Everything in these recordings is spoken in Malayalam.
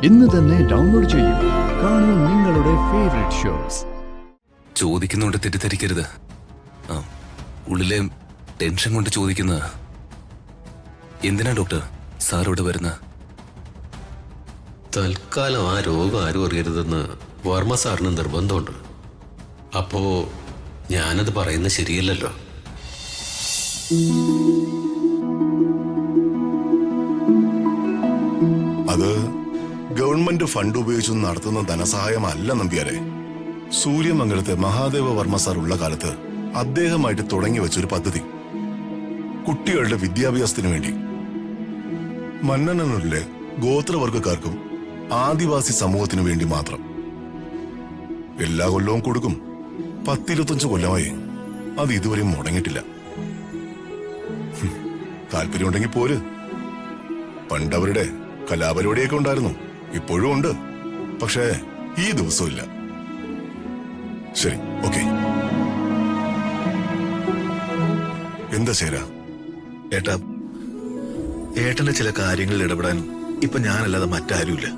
ഇന്ന് തന്നെ ഡൗൺലോഡ് ചെയ്യൂ. കാണൂ നിങ്ങളുടെ ഫേവറേറ്റ് ഷോസ്. ചോദിക്കുന്നോണ്ട് തെറ്റിദ്ധരിക്കരുത്. ഉള്ളിലെ ടെൻഷൻ കൊണ്ട് ചോദിക്കുന്ന. എന്തിനാ ഡോക്ടർ സാർ ഇവിടെ വരുന്ന? തൽക്കാലം ആ രോഗം ആരും അറിയരുതെന്ന് വർമ്മ സാറിന് നിർബന്ധമുണ്ട്. അപ്പോ ഞാനത് പറയുന്നത് ശരിയല്ലല്ലോ. അത് ഗവൺമെന്റ് ഫണ്ട് ഉപയോഗിച്ച് നടത്തുന്ന ധനസഹായമല്ല നമ്പ്യാരെ. സൂര്യമംഗലത്തെ മഹാദേവ വർമ്മ സാർ ഉള്ള കാലത്ത് അദ്ദേഹമായിട്ട് തുടങ്ങി വെച്ചൊരു പദ്ധതി. കുട്ടികളുടെ വിദ്യാഭ്യാസത്തിനു വേണ്ടി. മന്നനൂരിലെ ഗോത്രവർഗക്കാർക്കും ആദിവാസി സമൂഹത്തിനു വേണ്ടി മാത്രം. എല്ലാ കൊല്ലവും കൊടുക്കും. 10-25 കൊല്ലമായി അത് ഇതുവരെയും മുടങ്ങിയിട്ടില്ല. താല്പര്യമുണ്ടെങ്കിൽ പോര്. പണ്ടവരുടെ കലാപരിപാടിയൊക്കെ ഉണ്ടായിരുന്നു, ഇപ്പോഴും ഉണ്ട്. പക്ഷേ ഈ ദിവസവും ഇല്ല. ശരി, ഓക്കെ. എന്താ ശേര? ഏട്ടന്റെ ചില കാര്യങ്ങളിൽ ഇടപെടാൻ ഇപ്പൊ ഞാനല്ലാതെ മറ്റാരുമില്ല.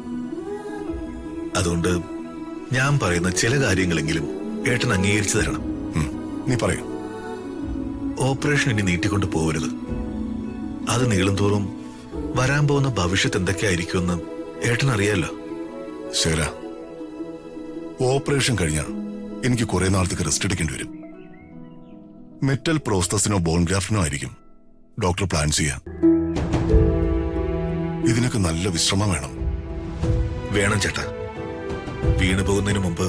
അതുകൊണ്ട് ഞാൻ പറയുന്ന ചില കാര്യങ്ങളെങ്കിലും ഏട്ടൻ അംഗീകരിച്ചു തരണം. നീ പറയൂ. ഓപ്പറേഷൻ ഇനി നീട്ടിക്കൊണ്ട് പോകരുത്. അത് നീളും തോറും വരാൻ പോകുന്ന ഭവിഷ്യത്ത് എന്തൊക്കെയായിരിക്കുമെന്ന് ഏട്ടൻ അറിയാലോ. ശേര, ഓപ്പറേഷൻ കഴിഞ്ഞാൽ എനിക്ക് കുറെ നാളത്തേക്ക് റെസ്റ്റ് എടുക്കേണ്ടി വരും. മെറ്റൽ പ്രോസ്തസിനോ ബോൺ ഗ്രാഫ്റ്റിനോ ആയിരിക്കും ഡോക്ടർ പ്ലാൻ ചെയ്യാം. ഇതിനൊക്കെ നല്ല വിശ്രമം വേണം. വേണം ചേട്ടാ. വീണു പോകുന്നതിന് മുമ്പ്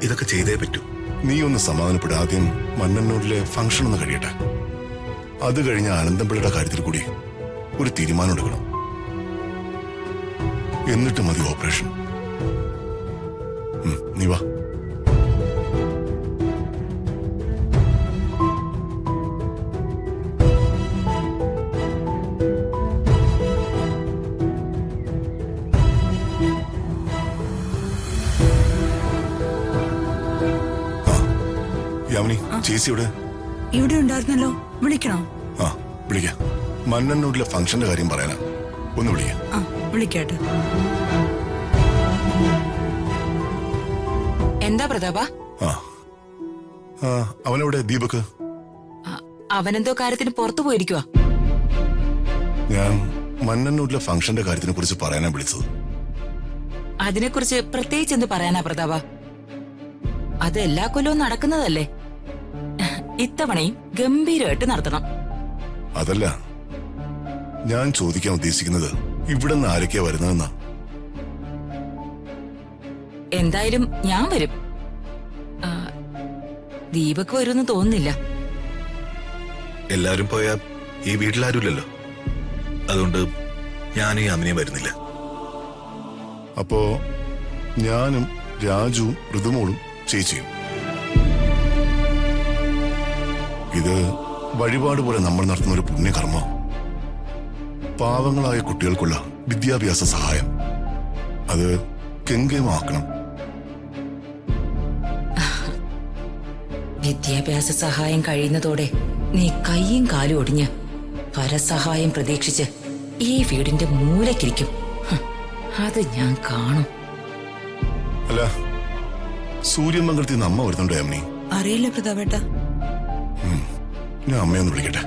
ഇതൊക്കെ ചെയ്തേ പറ്റൂ. നീ ഒന്ന് സമാധാനപ്പെടാ. ആദ്യം മന്നന്നൂരിലെ ഫംഗ്ഷൻ ഒന്ന് കഴിയട്ടെ. അത് കഴിഞ്ഞ ആനന്ദംപിള്ളയുടെ കാര്യത്തിൽ കൂടി ഒരു തീരുമാനം എടുക്കണം. എന്നിട്ട് മതി ഓപ്പറേഷൻ. നീ വാ. യാമിനി, ചേച്ചി ഇവിടെ ഉണ്ടായിരുന്നല്ലോ. വിളിക്കണോ? ആ, വിളിക്കാം. മന്നന്നൂരിലെ ഫംഗ്ഷന്റെ കാര്യം പറയാനാ. ഒന്ന് വിളിക്കാം. വിളിക്കാട്ടെ. എന്താ പ്രതാപ? അവനെവിടെ? ദീപക് അവനെന്തോ കാര്യത്തിന് പുറത്തു പോയിരിക്കുവാ. ഞാൻ മന്നന്നൂരിലെ ഫംഗ്ഷന്റെ കാര്യത്തിനെ കുറിച്ച് പറയാനാ വിളിച്ചത്. അതിനെക്കുറിച്ച് പ്രത്യേകിച്ച് എന്ത് പറയാനാ പ്രതാപ? അത് എല്ലാ കൊല്ലവും നടക്കുന്നതല്ലേ. ഇത്തവണയും ഗംഭീരമായിട്ട് നടത്തണം. അതല്ല ഞാൻ ചോദിക്കാൻ ഉദ്ദേശിക്കുന്നത്, ഇവിടെ നിന്ന് ആരൊക്കെയാ വരുന്നതെന്നാ. എന്തായാലും ഞാൻ വരും. ദീപക് വരുമെന്ന് തോന്നുന്നില്ല. എല്ലാരും പോയാ ഈ വീട്ടിലാരുമില്ലല്ലോ. അതുകൊണ്ട് ഞാനും യാമിനിയും വരുന്നില്ല. അപ്പോ ഞാനും രാജുവും ഋതുമോളും ചേച്ചിയും. ഇത് വഴിപാട് പോലെ നമ്മൾ നടത്തുന്ന ഒരു പുണ്യകർമ്മം. പാവങ്ങളായ കുട്ടികൾക്കുള്ള വിദ്യാഭ്യാസ സഹായം. അത് കെങ്കേമാക്കണം. വിദ്യാഭ്യാസ സഹായം കഴിയുന്നതോടെ നീ കൈയും കാലും ഒടിഞ്ഞ് പരസഹായം പ്രതീക്ഷിച്ച് ഈ വീടിന്റെ മൂലക്കിരിക്കും. അത് ഞാൻ കാണും. അല്ല, സൂര്യമംഗലത്തിൽ നിന്ന് അമ്മ വരുന്നുണ്ടോ യാമിനി? അറിയില്ല പ്രതാപേട്ട. ഞാൻ അമ്മയൊന്ന് വിളിക്കട്ടെ.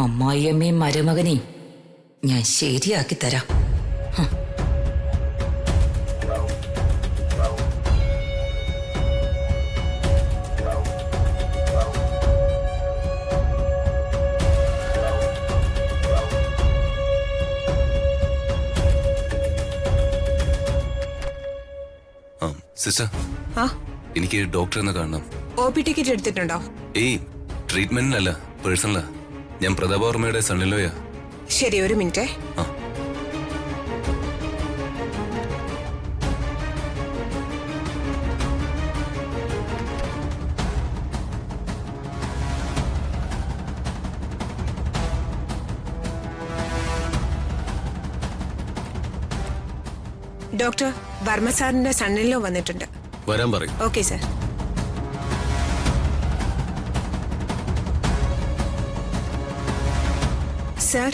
അമ്മായിയമ്മയും മരുമകനെയും ഞാൻ ശരിയാക്കി തരാം. സിസ്റ്റർ, എനിക്ക് ഡോക്ടറിനെ കാണണം. OP ടിക്കറ്റ് എടുത്തിട്ടുണ്ടോ? ഏയ്, ട്രീറ്റ്മെന്റിനല്ല, പേഴ്സണലാ. ഞാൻ പ്രതാപവർമ്മയുടെ സണ്ണിലോയാ. ശരി, ഒരു മിനിറ്റ്. ഡോക്ടർ വർമ്മ സാറിന്റെ സണ്ണിലോ വന്നിട്ടുണ്ട്. വരാൻ പറയും. Okay sir. സർ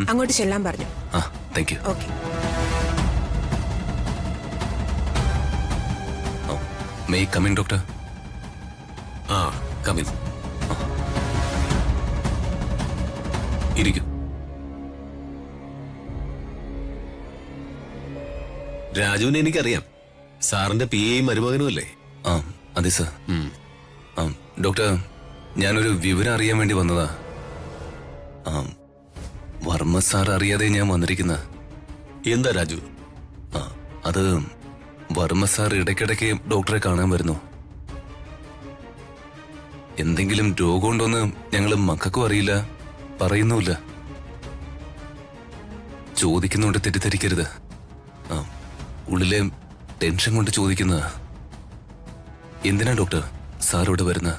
അങ്ങോട്ട് ചെല്ലാൻ പറഞ്ഞു. ആ thank you. Okay. May coming doctor? ആ കമിൻ. ഇരിക്കും. രാജുവിനെ എനിക്കറിയാം. സാറിന്റെ പി എയും മരുമകനും അല്ലേ? ആ അതെ സർ. ആ ഡോക്ടർ, ഞാനൊരു വിവരം അറിയാൻ വേണ്ടി വന്നതാ. ആ വർമ്മ സാർ അറിയാതെ ഞാൻ വന്നിരിക്കുന്ന. എന്താ രാജു? ആ അത് വർമ്മ സാർ ഇടയ്ക്കിടയ്ക്ക് ഡോക്ടറെ കാണാൻ വരുന്നു. എന്തെങ്കിലും രോഗമുണ്ടോന്ന് ഞങ്ങള് മക്കൾക്കും അറിയില്ല, പറയുന്നുമില്ല. ചോദിക്കുന്നുണ്ട്, തെറ്റിദ്ധരിക്കരുത്. ആ ഉള്ളിലെ ടെൻഷൻ കൊണ്ട് ചോദിക്കുന്നതാ. എന്തിനാ ഡോക്ടർ സാർ ഇവിടെ വരുന്ന?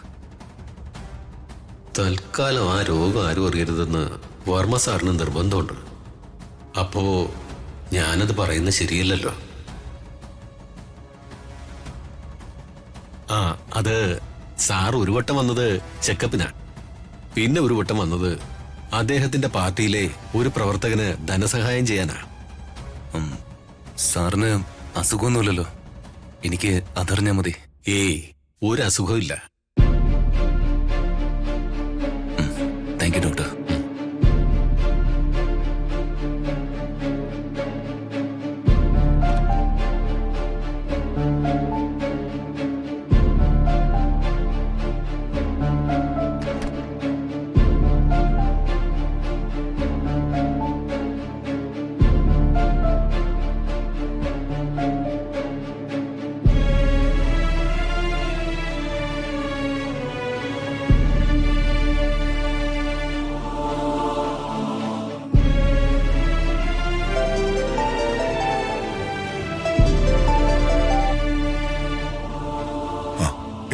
തൽക്കാലം ആ രോഗം ആരും അറിയരുതെന്ന് വർമ്മ സാറിന് നിർബന്ധമുണ്ട്. അപ്പോ ഞാനത് പറയുന്നത് ശരിയല്ലല്ലോ. ആ അത് സാർ ഒരു വട്ടം വന്നത് ചെക്കപ്പിനാണ്. പിന്നെ ഒരു വട്ടം വന്നത് അദ്ദേഹത്തിന്റെ പാർട്ടിയിലെ ഒരു പ്രവർത്തകന് ധനസഹായം ചെയ്യാനാ. സാറിന് അസുഖമൊന്നുമില്ലല്ലോ? എനിക്ക് അതറിഞ്ഞാ മതി. ഏയ് ഒരു അസുഖമില്ല. Thank you doctor.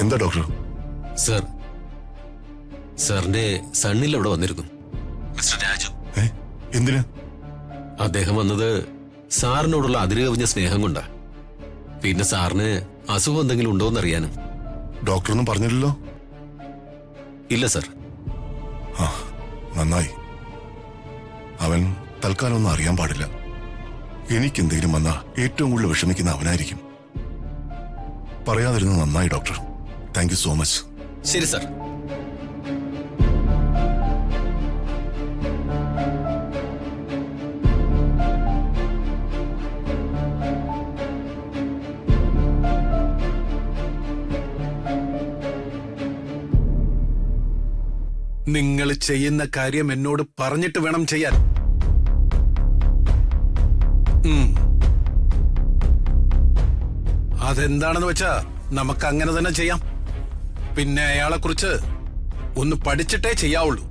എന്താ ഡോക്ടർ? സർ, സാറിന്റെ സണ്ണിൽ അവിടെ വന്നിരുന്നു, മിസ്റ്റർ രാജു. എന്തിന്? അദ്ദേഹം വന്നത് സാറിനോടുള്ള അതിരുകവിഞ്ഞ സ്നേഹം കൊണ്ടാ. പിന്നെ സാറിന് അസുഖം എന്തെങ്കിലും ഉണ്ടോ എന്നറിയാനും. ഡോക്ടറൊന്നും പറഞ്ഞില്ലല്ലോ? ഇല്ല സർ. ആ നന്നായി. അവൻ തൽക്കാലം ഒന്നും അറിയാൻ പാടില്ല. എനിക്കെന്തെങ്കിലും വന്നാ ഏറ്റവും കൂടുതൽ വിഷമിക്കുന്ന അവനായിരിക്കും. പറയാതിരുന്നത് നന്നായി doctor. Thank you so much. ശരി സർ. നിങ്ങൾ ചെയ്യുന്ന കാര്യം എന്നോട് പറഞ്ഞിട്ട് വേണം ചെയ്യാൻ. അതെന്താണെന്ന് വെച്ചാ നമുക്ക് അങ്ങനെ തന്നെ ചെയ്യാം. പിന്നെ അയാളെ കുറിച്ച് ഒന്ന് പഠിച്ചിട്ടേ ചെയ്യാവുള്ളൂ.